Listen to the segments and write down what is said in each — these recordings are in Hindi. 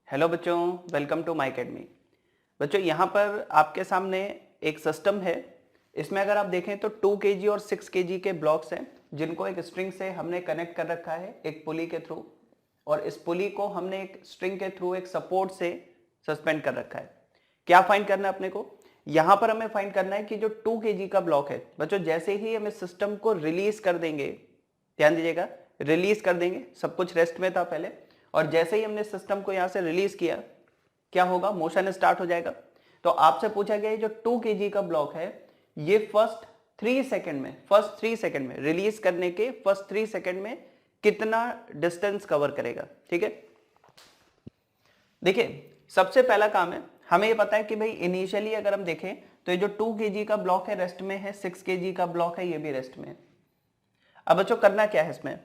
हेलो बच्चों, वेलकम टू माय अकेडमी। बच्चों यहाँ पर आपके सामने एक सिस्टम है। इसमें अगर आप देखें तो 2 केजी और 6 केजी के ब्लॉक्स हैं जिनको एक स्ट्रिंग से हमने कनेक्ट कर रखा है एक पुली के थ्रू, और इस पुली को हमने एक स्ट्रिंग के थ्रू एक सपोर्ट से सस्पेंड कर रखा है। क्या फाइंड करना है अपने को? यहाँ पर हमें फाइंड करना है कि जो 2 केजी का ब्लॉक है बच्चों, जैसे ही हम इस सिस्टम को रिलीज कर देंगे, ध्यान दीजिएगा, रिलीज कर देंगे, सब कुछ रेस्ट में था पहले, और जैसे ही हमने सिस्टम को यहां से रिलीज किया, क्या होगा? मोशन स्टार्ट हो जाएगा। तो आपसे पूछा गया जो 2 केजी का ब्लॉक है ये फर्स्ट 3 सेकंड में रिलीज करने के फर्स्ट 3 सेकंड में कितना डिस्टेंस कवर करेगा। ठीक है, देखिए सबसे पहला काम है, हमें ये पता है कि भाई इनिशियली अगर हम देखें तो ये जो 2 केजी का ब्लॉक है रेस्ट में है, 6 केजी का ब्लॉक है ये भी रेस्ट में है। अब बच्चों करना क्या है इसमें?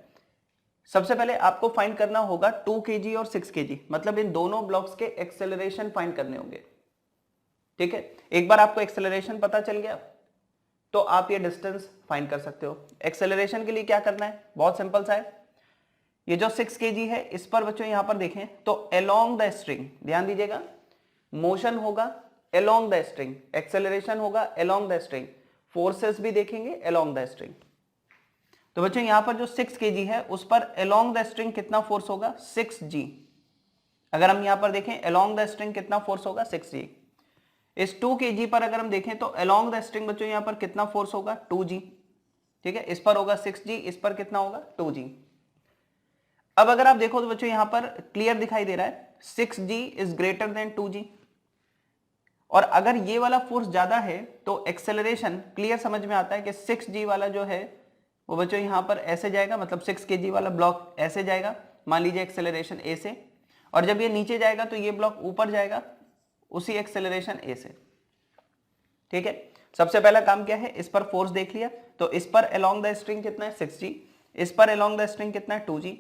सबसे पहले आपको फाइंड करना होगा 2 केजी और 6 केजी, मतलब इन दोनों ब्लॉक्स के एक्सेलरेशन फाइंड करने होंगे। ठीक है, एक बार आपको एक्सेलरेशन पता चल गया तो आप ये डिस्टेंस फाइंड कर सकते हो। एक्सेलरेशन के लिए क्या करना है? बहुत सिंपल सा है। ये जो 6 केजी है इस पर बच्चों यहां पर देखें तो अलोंग द स्ट्रिंग, ध्यान दीजिएगा, मोशन होगा अलोंग द स्ट्रिंग, एक्सेलरेशन होगा अलोंग द स्ट्रिंग, फोर्सेस भी देखेंगे अलोंग द स्ट्रिंग। तो बच्चों यहां पर जो 6 केजी है उस पर अलोंग द स्ट्रिंग कितना फोर्स होगा? 6G। अगर हम यहां पर देखें अलोंग द स्ट्रिंग कितना फोर्स होगा? 6G। इस 2 केजी पर अगर हम देखें तो अलोंग द स्ट्रिंग बच्चों यहां पर कितना फोर्स होगा? 2G। ठीक है, इस पर होगा 6G, इस पर कितना होगा? 2G। अब अगर आप देखो तो बच्चों यहां पर क्लियर दिखाई दे रहा है 6G is greater than 2G, और अगर ये वाला फोर्स ज्यादा है तो एक्सेलरेशन क्लियर समझ में आता है कि 6G वाला जो है वो बच्चों यहां पर ऐसे जाएगा, मतलब 6 केजी वाला ब्लॉक ऐसे जाएगा, मान लीजिए एक्सेलरेशन ए से, और जब ये नीचे जाएगा तो ये ब्लॉक ऊपर जाएगा उसी एक्सेलरेशन ए से। ठीक है, सबसे पहला काम क्या है? इस पर फोर्स देख लिया, तो इस पर अलोंग द स्ट्रिंग कितना है? 6G। इस पर अलोंग द स्ट्रिंग कितना है? 2G।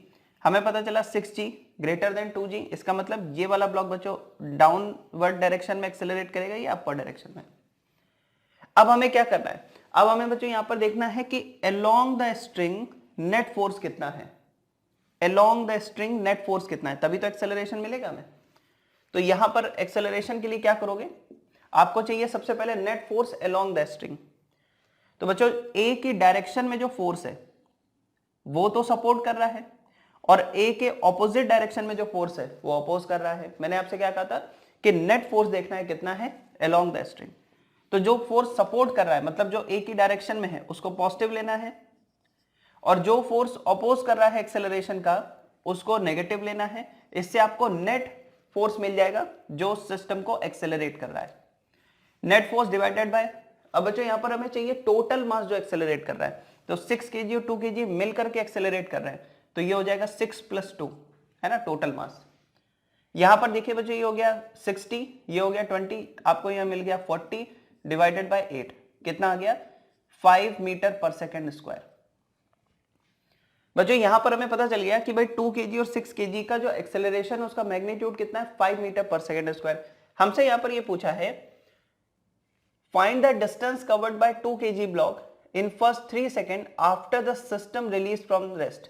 हमें पता चला 6G ग्रेटर देन 2G, इसका मतलब ये वाला ब्लॉक बच्चों डाउनवर्ड डायरेक्शन में एक्सेलरेट करेगा या अपर डायरेक्शन में। अब हमें क्या करना है? अब हमें बच्चों यहां पर देखना है कि along the string net force कितना है, along the string net force कितना है, तभी तो एक्सेलरेशन मिलेगा हमें। तो यहां पर एक्सेलरेशन के लिए क्या करोगे? आपको चाहिए सबसे पहले net force along the string. तो बच्चों ए की डायरेक्शन में जो फोर्स है वो तो सपोर्ट कर रहा है, और ए के ऑपोजिट डायरेक्शन में जो फोर्स है वो अपोज कर रहा है। मैंने आपसे क्या कहा था कि नेट फोर्स देखना है कितना है अलोंग द स्ट्रिंग। तो जो फोर्स सपोर्ट कर रहा है, मतलब जो ए की डायरेक्शन में है, उसको पॉजिटिव लेना है, और जो फोर्स अपोज कर रहा है एक्सेलरेशन का उसको नेगेटिव लेना है। इससे आपको नेट फोर्स मिल जाएगा जो सिस्टम को एक्सेलरेट कर रहा है। नेट फोर्स डिवाइडेड बाय, अब बच्चों यहां पर हमें चाहिए टोटल मास जो एक्सेलरेट कर रहा है, तो 6 केजी और 2 केजी मिलकर के एक्सेलरेट कर रहे हैं, तो ये हो जाएगा 6 + 2, है ना, टोटल मास। यहां पर देखिए बच्चों ये हो गया 60, ये हो गया 20, आपको यहां मिल गया 40 डिवाइडेड बाय 8, कितना आ गया? 5 मीटर पर सेकेंड स्क्वायर। बच्चों यहां पर हमें पता चल गया कि भाई 2 केजी और 6 केजी का जो एक्सेलरेशन है उसका मैग्नीट्यूड कितना है? 5 मीटर पर सेकेंड स्क्वायर। हमसे यहां पर ये पूछा है find the distance covered by 2 KG block in first 3 second after the system release from rest.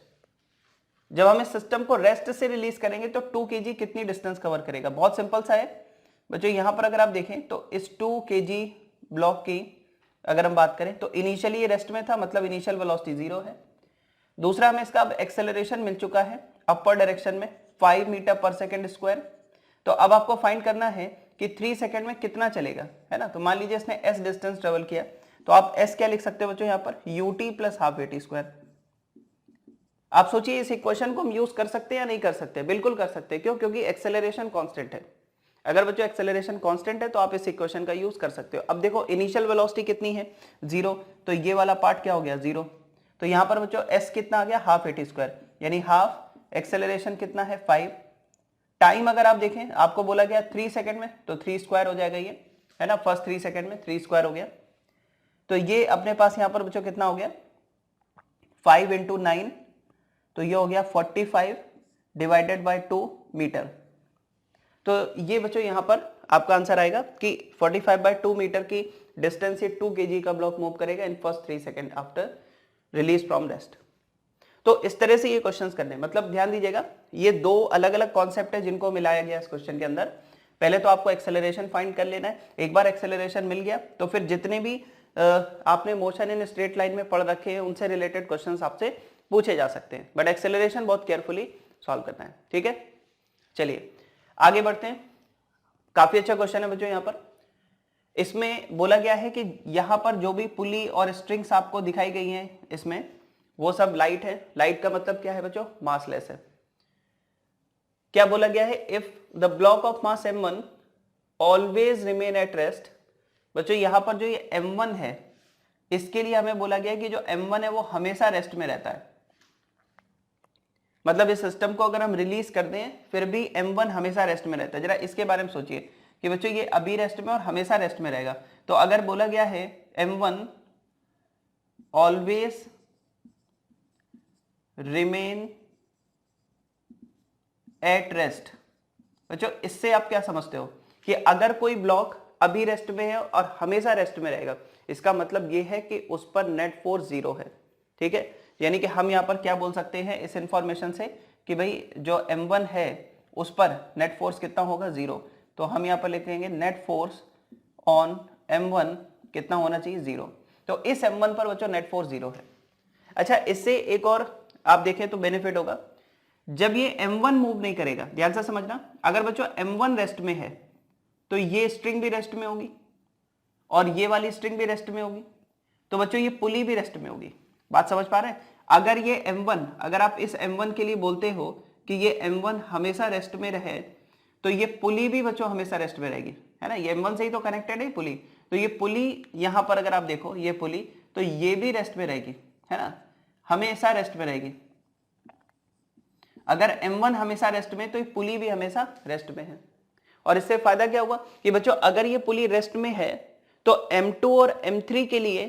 जब हम इस सिस्टम को रेस्ट से रिलीज करेंगे तो 2 केजी कितनी डिस्टेंस कवर करेगा? बहुत सिंपल सा है बच्चों, यहां पर अगर आप देखें तो इस 2 केजी ब्लॉक की अगर हम बात करें तो इनिशियली ये रेस्ट में था, मतलब इनिशियल वेलोसिटी 0 है। दूसरा हमें इसका अब एक्सेलरेशन मिल चुका है अपर डायरेक्शन में 5 मीटर पर सेकेंड स्क्वायर। तो अब आपको फाइंड करना है कि 3 सेकेंड में कितना चलेगा, है ना। तो मान लीजिए इसने s डिस्टेंस ट्रेवल किया, तो आप s क्या लिख सकते हो बच्चों यहां पर? ut + ½ at²। आप सोचिए इस इक्वेशन को हम यूज कर सकते हैं या नहीं कर सकते? बिल्कुल कर सकते हैं। क्यों? क्योंकि एक्सेलरेशन कांस्टेंट है। अगर बच्चों एक्सेलरेशन कांस्टेंट है तो आप इस इक्वेशन का यूज कर सकते हो। अब देखो इनिशियल वेलोसिटी कितनी है? 0, तो ये वाला पार्ट क्या हो गया? 0। तो यहां पर बच्चों s कितना आ गया? ½ at², यानी हाफ। एक्सेलरेशन कितना है? 5। टाइम अगर आप देखें आपको बोला गया 3 सेकंड में, तो 3 स्क्वायर हो जाएगा ये, है ना। फर्स्ट 3 सेकंड में 3 स्क्वायर हो गया, तो ये अपने पास यहां पर बच्चों कितना हो गया? 5 × 9, तो ये हो गया 45 डिवाइडेड बाय 2 मीटर। तो ये बच्चों यहां पर आपका आंसर आएगा कि 45/2 मीटर की डिस्टेंस ये 2 केजी का ब्लॉक मूव करेगा in first 3 second after release from rest. तो इस तरह से ये क्वेश्चंस करने, मतलब ध्यान दीजिएगा ये दो अलग अलग कॉन्सेप्ट है जिनको मिलाया गया इस क्वेश्चन के अंदर। पहले तो आपको एक्सेलरेशन फाइंड कर लेना है, एक बार एक्सेलरेशन मिल गया तो फिर जितने भी आपने मोशन इन स्ट्रेट लाइन में पढ़ रखे हैं उनसे रिलेटेड क्वेश्चंस आपसे पूछे जा सकते हैं, बट एक्सेलरेशन बहुत केयरफुली सॉल्व करना है, ठीक है। चलिए आगे बढ़ते हैं। काफी अच्छा क्वेश्चन है बच्चों। यहाँ पर इसमें बोला गया है कि यहां पर जो भी पुली और स्ट्रिंग्स आपको दिखाई गई हैं इसमें वो सब लाइट है। लाइट का मतलब क्या है बच्चों? मासलेस है। क्या बोला गया है? If the block of mass m1 always remain at rest. बच्चों यहां पर जो ये m1 है इसके लिए हमें बोला गया कि जो m1 है वो हमेशा रेस्ट में रहता है। मतलब इस सिस्टम को अगर हम रिलीज कर दें फिर भी m1 हमेशा रेस्ट में रहता है। जरा इसके बारे में सोचिए कि बच्चों ये अभी रेस्ट में और हमेशा रेस्ट में रहेगा। तो अगर बोला गया है m1 always remain at rest, बच्चों इससे आप क्या समझते हो कि अगर कोई ब्लॉक अभी रेस्ट में है और हमेशा रेस्ट में रहेगा, इसका मतलब ये है कि उस पर नेट फोर्स 0 है, ठीक है। यानी कि हम यहां पर क्या बोल सकते हैं इस इंफॉर्मेशन से कि भाई जो m1 है उस पर नेट फोर्स कितना होगा? 0। तो हम यहां पर लिखेंगे नेट फोर्स ऑन m1 कितना होना चाहिए? 0। तो इस m1 पर बच्चों नेट फोर्स 0 है। अच्छा, इससे एक और आप देखें तो बेनिफिट होगा, जब ये m1 मूव नहीं करेगा, ध्यान से समझना, अगर बच्चों m1 रेस्ट में है तो ये स्ट्रिंग भी रेस्ट में होगी और ये वाली स्ट्रिंग भी रेस्ट में होगी, तो बच्चों ये पुली भी रेस्ट में होगी। बात समझ पा रहे हैं? अगर ये m1, अगर आप इस m1 के लिए बोलते हो कि ये m1 हमेशा रेस्ट में रहे तो ये पुली भी बच्चों हमेशा रेस्ट में रहेगी, है ना। ये m1 से ही तो कनेक्टेड है पुली, तो ये पुली यहां पर अगर आप देखो ये पुली, तो ये भी रेस्ट में रहेगी, है ना, हमेशा रेस्ट में रहेगी। अगर m1 हमेशा रेस्ट में तो ये पुली भी हमेशा रेस्ट में है। और इससे फायदा क्या हुआ कि बच्चों अगर ये पुली रेस्ट में है तो m2 और m3 के लिए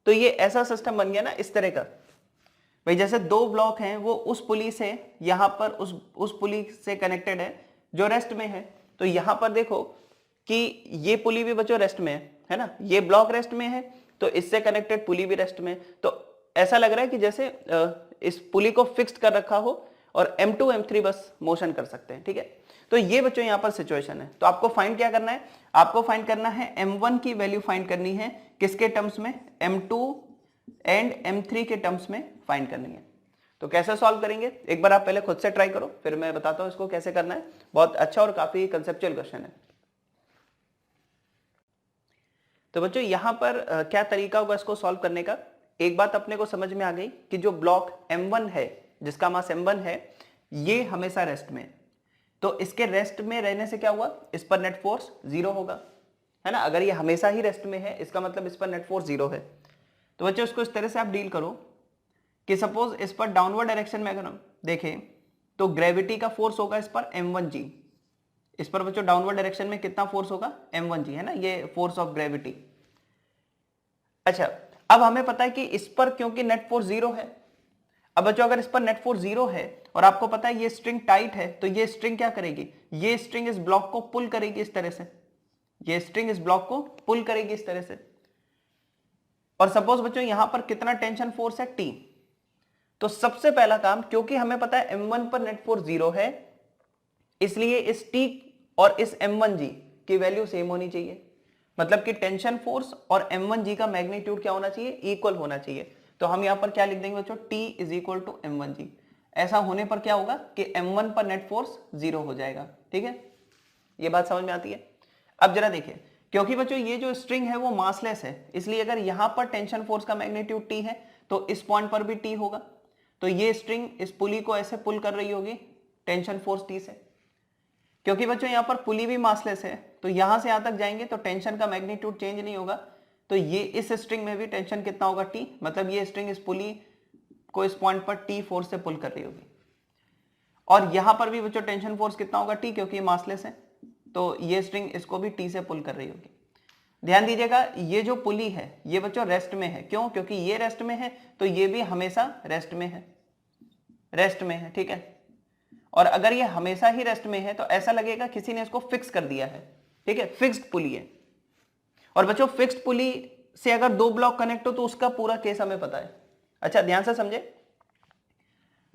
तो ये ऐसा सिस्टम बन गया ना इस तरह का, भाई जैसे दो ब्लॉक हैं वो उस पुली से यहां पर उस पुली से कनेक्टेड है जो रेस्ट में है। तो यहां पर देखो कि ये पुली भी बच्चों रेस्ट में है ना, ये ब्लॉक रेस्ट में है तो इससे कनेक्टेड पुली भी रेस्ट में। तो ऐसा लग रहा है कि जैसे इस पुली को फिक्स्ड कर रखा हो और m2 m3 बस मोशन कर सकते हैं, ठीक है। तो ये बच्चों यहां पर सिचुएशन है। तो आपको फाइंड क्या करना है? आपको फाइंड करना है m1 की वैल्यू फाइंड करनी है किसके टर्म्स में? m2 एंड m3 के टर्म्स में फाइंड करनी है। तो कैसे सॉल्व करेंगे एक बार आप पहले खुद से ट्राई करो, फिर मैं बताता हूं इसको कैसे करना है। बहुत अच्छा और काफी कंसेप्चुअल क्वेश्चन है। तो बच्चों यहां पर क्या तरीका होगा इसको सॉल्व करने का? एक बात अपने को समझ में आ गई कि जो ब्लॉक m1 है, जिसका मास m1 है, ये हमेशा रेस्ट में, तो इसके रेस्ट में रहने से क्या हुआ? इस पर नेट फोर्स 0 होगा, है ना। अगर ये हमेशा ही रेस्ट में है इसका मतलब इस पर नेट फोर्स 0 है। तो बच्चों इसको इस तरह से आप डील करो कि सपोज इस पर डाउनवर्ड डायरेक्शन में अगर हम देखें तो ग्रेविटी का फोर्स होगा इस पर m1g। इस पर बच्चों डाउनवर्ड डायरेक्शन में कितना फोर्स होगा? m1g, है ना, ये फोर्स ऑफ ग्रेविटी। अच्छा, अब हमें पता है कि इस पर क्योंकि नेट फोर्स 0 है। अब बच्चों अगर इस पर नेट फोर्स 0 है और आपको पता है ये स्ट्रिंग टाइट है, तो ये स्ट्रिंग क्या करेगी? ये स्ट्रिंग इस ब्लॉक को पुल करेगी इस तरह से, ये स्ट्रिंग इस ब्लॉक को पुल करेगी इस तरह से। और सपोज बच्चों यहां पर कितना टेंशन फोर्स है? T। तो सबसे पहला काम, क्योंकि हमें पता है m1 पर नेट फोर्स 0 है, इसलिए इस T और इस m1g की वैल्यू सेम होनी चाहिए। मतलब कि टेंशन फोर्स और m1g का मैग्नीट्यूड क्या होना चाहिए? इक्वल होना चाहिए। तो हम यहां पर क्या लिख देंगे बच्चों? T is equal to m1g। ऐसा होने पर क्या होगा कि m1 पर नेट फोर्स 0 हो जाएगा, ठीक है। ये बात समझ में आती है? अब जरा देखिए, क्योंकि बच्चों ये जो स्ट्रिंग है वो मासलेस है, इसलिए अगर यहां पर टेंशन फोर्स का मैग्नीट्यूड T है तो इस पॉइंट पर भी T होगा। तो ये स्ट्रिंग इस पुली को ऐसे पुल कर रही होगी टेंशन फोर्स T से। क्योंकि बच्चों यहां पर पुली भी मासलेस है तो यहां से यहां तक जाएंगे तो टेंशन का मैग्नीट्यूड चेंज नहीं होगा। तो ये इस स्ट्रिंग में भी टेंशन कितना होगा? T। मतलब ये स्ट्रिंग इस पुली को इस पॉइंट पर T फोर्स से पुल कर रही होगी। और यहां पर भी बच्चों टेंशन फोर्स कितना होगा? T, क्योंकि ये मासलेस है तो ये स्ट्रिंग इसको भी T से पुल कर रही होगी। ध्यान दीजिएगा, ये जो पुली है ये बच्चों रेस्ट में है। क्यों? क्योंकि ये रेस्ट में है तो ये भी हमेशा रेस्ट में है, रेस्ट में है, ठीक है। और अगर ये हमेशा ही रेस्ट में है तो ऐसा लगेगा किसी ने इसको फिक्स कर दिया है, ठीक है, फिक्स्ड पुली है। और बच्चों फिक्स्ड पुली से अगर दो ब्लॉक कनेक्ट हो तो उसका पूरा केस हमें पता है। अच्छा ध्यान से समझे,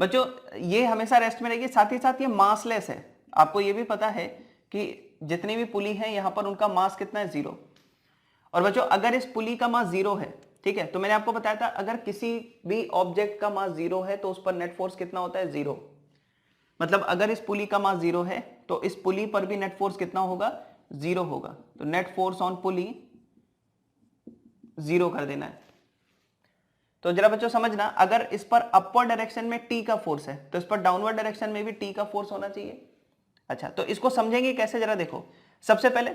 बच्चों ये हमेशा रेस्ट में रहेगी, साथ ही साथ ये मासलेस है। आपको ये भी पता है कि जितनी भी पुली है यहां पर उनका मास कितना है, 0। और बच्चों अगर इस पुली का मास 0 है, ठीक है, तो मैंने आपको बताया था अगर किसी भी ऑब्जेक्ट का मास 0 है तो उस पर नेट फोर्स कितना होता है, 0। मतलब अगर इस पुली का मास 0 है तो इस पुली पर भी नेट फोर्स कितना होगा, 0 होगा। तो नेट फोर्स ऑन पुली 0 कर देना है। तो जरा बच्चों समझना, अगर इस पर अपर डायरेक्शन में टी का फोर्स है तो इस पर डाउनवर्ड डायरेक्शन में भी टी का फोर्स होना चाहिए। अच्छा, तो इसको समझेंगे कैसे, जरा देखो। सबसे पहले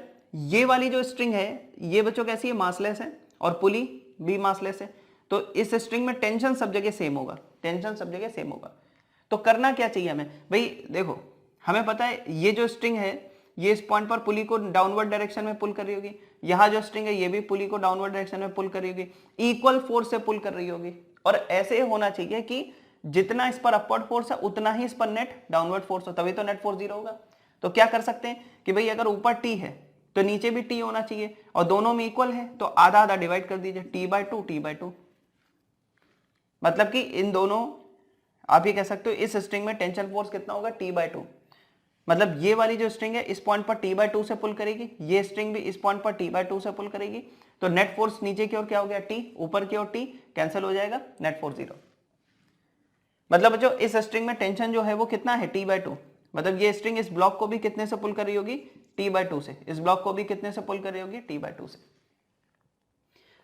ये वाली जो स्ट्रिंग है ये बच्चों कैसी है, मासलेस है, और पुली भी मासलेस है। तो इस स्ट्रिंग में टेंशन सब जगह सेम होगा, टेंशन सब जगह सेम होगा। तो करना क्या चाहिए हमें भाई, देखो हमें पता है ये जो स्ट्रिंग है ये इस पॉइंट पर पुली को डाउनवर्ड डायरेक्शन में पुल कर रही होगी, यहां जो स्ट्रिंग है ये भी पुली को डाउनवर्ड डायरेक्शन में पुल कर रही होगी, इक्वल फोर्स से पुल कर रही होगी। और ऐसे होना चाहिए कि जितना इस पर अपवर्ड फोर्स है उतना ही इस पर नेट डाउनवर्ड फोर्स हो, तभी तो नेट फोर्स 0 होगा। तो क्या कर सकते हैं कि भाई अगर ऊपर टी है तो नीचे भी टी होना चाहिए, और दोनों में इक्वल है तो आधा आधा डिवाइड कर दीजिए, t/2 t/2। मतलब कि इन दोनों, आप ये कह सकते हो इस स्ट्रिंग में टेंशन फोर्स कितना होगा, t/2। मतलब ये वाली जो स्ट्रिंग है इस पॉइंट पर t/2 से पुल करेगी, ये स्ट्रिंग भी इस पॉइंट पर t/2 से पुल करेगी। तो नेट फोर्स नीचे की ओर क्या हो गया, t, ऊपर की ओर t कैंसिल हो जाएगा, नेट फोर्स 0। मतलब जो इस स्ट्रिंग में टेंशन जो है वो कितना है, t/2। मतलब ये स्ट्रिंग इस ब्लॉक को भी कितने से पुल कर रही होगी, t/2 से, इस ब्लॉक को भी कितने से पुल कर रही होगी, t/2 से।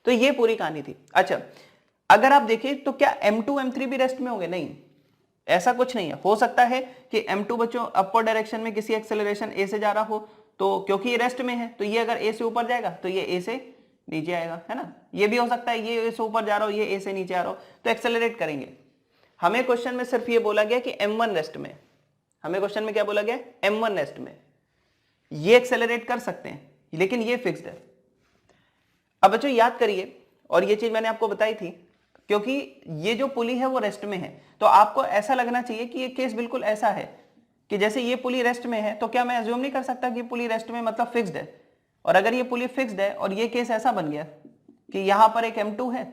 तो ये पूरी कहानी थी। अच्छा, अगर आप देखें तो क्या m2 m3 भी रेस्ट में होंगे, नहीं, ऐसा कुछ नहीं है। हो सकता है कि m2 बच्चों अपर डायरेक्शन में किसी एक्सेलरेशन a से जा रहा हो, तो क्योंकि ये रेस्ट में है तो ये अगर a से ऊपर जाएगा तो ये a से नीचे आएगा, है ना। ये भी हो सकता है ये a से ऊपर जा रहा हो, ये a से नीचे आ रहा हो, तो एक्सेलरेट करेंगे। हमें क्वेश्चन में सिर्फ ये बोला गया कि m1 रेस्ट में, हमें क्वेश्चन में क्या बोला गया, m1 रेस्ट में, ये एक्सेलरेट कर सकते हैं, लेकिन ये फिक्स्ड है। अब बच्चों याद करिए, और ये चीज मैंने आपको बताई थी, क्योंकि ये जो पुली है वो रेस्ट में है, तो आपको ऐसा लगना चाहिए कि ये केस बिल्कुल ऐसा है कि जैसे ये पुली रेस्ट में है, तो क्या मैं अज्यूम नहीं कर सकता कि पुली रेस्ट में मतलब फिक्स्ड है। और अगर ये पुली फिक्स्ड है और ये केस ऐसा बन गया कि यहां पर एक m2 है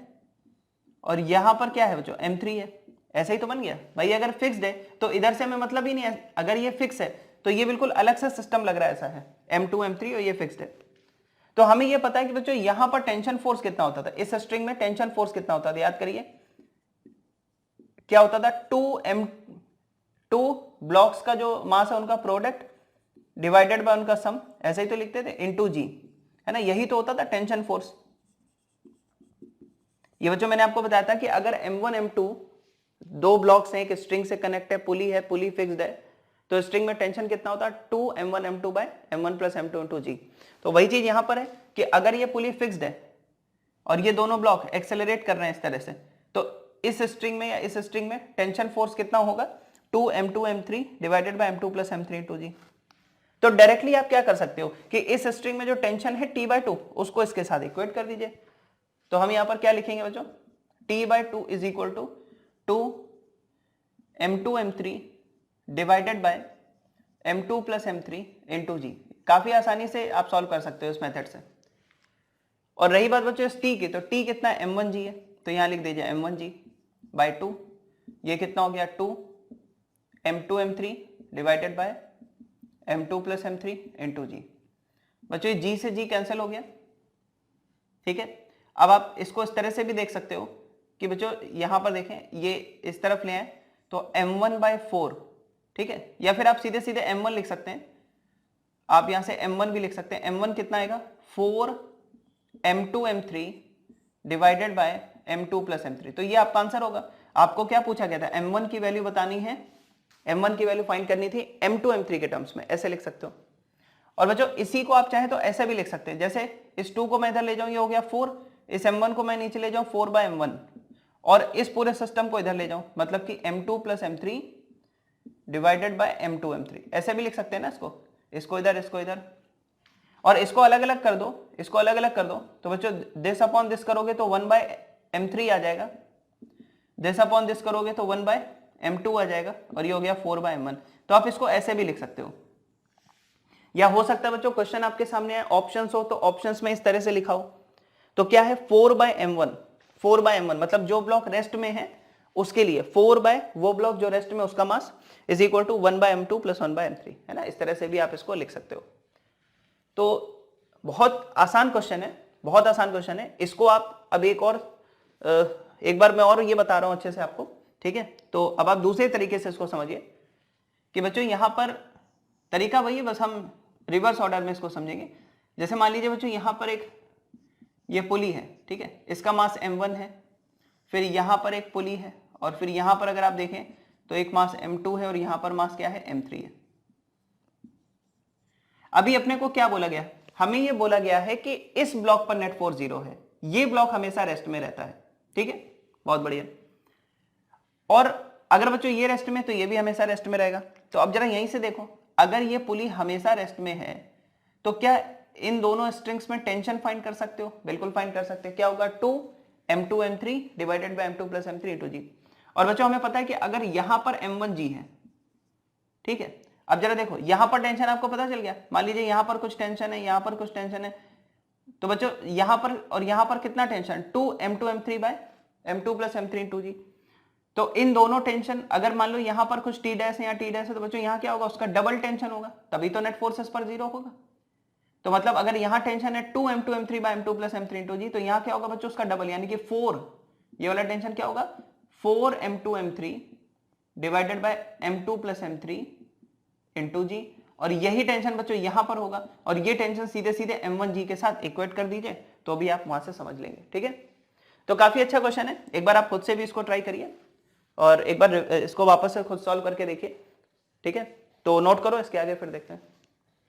और यहां पर क्या है बच्चों, m3 है, ऐसा ही तो बन गया भाई। अगर फिक्स्ड है तो इधर से हमें मतलब ही नहीं है, अगर ये फिक्स है तो ये बिल्कुल अलग सा सिस्टम लग रहा है, ऐसा है m2 m3 और ये फिक्स्ड है। तो हमें ये पता है कि बच्चों यहां पर टेंशन फोर्स कितना होता था, इस स्ट्रिंग में टेंशन फोर्स कितना होता था, याद करिए क्या होता था, 2 ब्लॉक्स का जो मास है उनका प्रोडक्ट डिवाइडेड बाय उनका सम, ऐसे ही तो लिखते थे, इनटू जी, है ना, यही तो होता था टेंशन फोर्स। ये बच्चों मैंने आपको बताया था कि अगर m1 m2 दो ब्लॉक्स हैं, एक स्ट्रिंग से कनेक्ट है, पुली फिक्स्ड है, तो स्ट्रिंग में टेंशन कितना होता है, 2m1 m2 bye m1 plus m2 into g. तो वही चीज यहां पर है कि अगर ये पुली फिक्स्ड है और ये दोनों ब्लॉक एक्सेलरेट कर रहे हैं इस तरह से, तो इस स्ट्रिंग में या इस स्ट्रिंग में टेंशन फोर्स कितना होगा, 2m2 m3 divided by m2 plus m3 into g. तो डायरेक्टली आप क्या कर सकते हो कि इस स्ट्रिंग में जो टेंशन है t/2 उसको इसके साथ इक्वेट कर दीजिए। तो हम यहां पर क्या लिखेंगे बच्चों, t/2 is equal to 2m2 m3 divided by m2 plus m3 into g. काफी आसानी से आप सॉल्व कर सकते हो इस मेथड से। और रही बात बच्चों इस t की, तो t कितना है, m1g है, तो यहां लिख दीजिए m1g बाय 2, ये कितना हो गया 2m2 m3 divided by m2 plus m3 into g. बच्चों ये g से g कैंसिल हो गया, ठीक है। अब आप इसको इस तरह से भी देख सकते हो कि बच्चों यहां पर देखें ये इस तरफ ले आए तो m1 बाय 4, ठीक है, या फिर आप सीधे सीधे m1 लिख सकते हैं, आप यहां से m1 भी लिख सकते हैं। m1 कितना आएगा, 4m2 m3 divided by m2 plus m3, तो ये आपका आंसर होगा। आपको क्या पूछा गया था, m1 की वैल्यू बतानी है, m1 की वैल्यू फाइंड करनी थी m2 m3 के टर्म्स में, ऐसे लिख सकते हो। और बच्चों इसी को आप चाहे तो ऐसे भी लिख सकते हैं, जैसे इस 2 को मैं इधर ले जाऊं, ये हो गया 4, इस m1 को मैं नीचे ले जाऊं 4 बाय m1, और इस पूरे सिस्टम को इधर ले जाऊं, मतलब कि m2 plus m3 divided by m2 m3, ऐसे भी लिख सकते हैं ना इसको इधर, इसको इधर, और इसको अलग अलग कर दो, इसको अलग अलग कर दो। तो बच्चों दिस अपॉन दिस करोगे तो 1 बाय m3 आ जाएगा, दिस अपॉन दिस करोगे तो 1 बाय m2 आ जाएगा, और ये हो गया 4 बाय m1। तो आप इसको ऐसे भी लिख सकते हो, या हो सकता है बच्चों क्वेश्चन आपके सामने है, ऑप्शंस हो तो ऑप्शंस में इस तरह से लिखा हो। तो क्या है 4 बाय m1, 4 बाय m1 मतलब जो ब्लॉक रेस्ट में है उसके लिए 4 बाय वो ब्लॉक जो रेस्ट में उसका mass is equal to 1 by m2 plus 1 by m3, है ना। इस तरह से भी आप इसको लिख सकते हो। तो बहुत आसान क्वेश्चन है, बहुत आसान क्वेश्चन है। इसको आप अब एक बार मैं और ये बता रहा हूं अच्छे से आपको, ठीक है। तो अब आप दूसरे तरीके से इसको समझिए कि बच्चों यहां पर तरीका वही है, बस हम रिवर्स ऑर्डर में इसको समझेंगे। जैसे मान लीजिए बच्चों यहां पर एक ये पुली है, ठीक है, इसका मास m1 है, फिर यहां पर एक पुली है, और फिर यहां पर अगर आप देखें तो एक मास m2 है और यहां पर मास क्या है, m3 है। अभी अपने को क्या बोला गया, हमें ये बोला गया है कि इस ब्लॉक पर नेट फोर्स 0 है, ये ब्लॉक हमेशा रेस्ट में रहता है, ठीक है, बहुत बढ़िया। और अगर बच्चों ये रेस्ट में तो ये भी हमेशा रेस्ट में रहेगा। तो अब जरा यहीं से देखो, अगर ये पुली हमेशा रेस्ट में है तो क्या इन दोनों स्ट्रिंग्स में टेंशन फाइंड कर सकते हो? बिल्कुल फाइंड कर सकते हैं। क्या होगा, 2m2 m3 divided by m2 plus m3 into g. और बच्चों हमें पता है कि अगर यहां पर m1 g है, ठीक है, अब जरा देखो यहां पर टेंशन आपको पता चल गया। मान लीजिए यहां पर कुछ टेंशन है, यहां पर कुछ टेंशन है, तो बच्चों यहां पर और यहां पर कितना tension, 2m2 m3 by m2 plus m3 into g. तो इन दोनों टेंशन, अगर मान लो यहां पर कुछ टी डैश है या टी डैश है, तो बच्चों यहां क्या होगा, उसका डबल टेंशन होगा, तभी तो नेट फोर्सेस पर 0 होगा। तो मतलब अगर यहां टेंशन है 2m2 m3 by m2 plus m3 into g, तो यहां क्या होगा बच्चों, उसका डबल यानी कि 4, ये वाला टेंशन क्या होगा, 4m2 m3 divided by m2 plus m3 into g. और यही टेंशन बच्चों यहां पर होगा, और ये टेंशन सीधे सीधे m1g के साथ इक्वेट कर दीजिए तो भी आप वहां से समझ लेंगे, ठीक है। तो काफी अच्छा क्वेश्चन है, एक बार आप खुद से भी इसको ट्राई करिए और एक बार इसको वापस से खुद सॉल्व करके देखिए, ठीक है। तो नोट करो, इसके आगे फिर देखते हैं।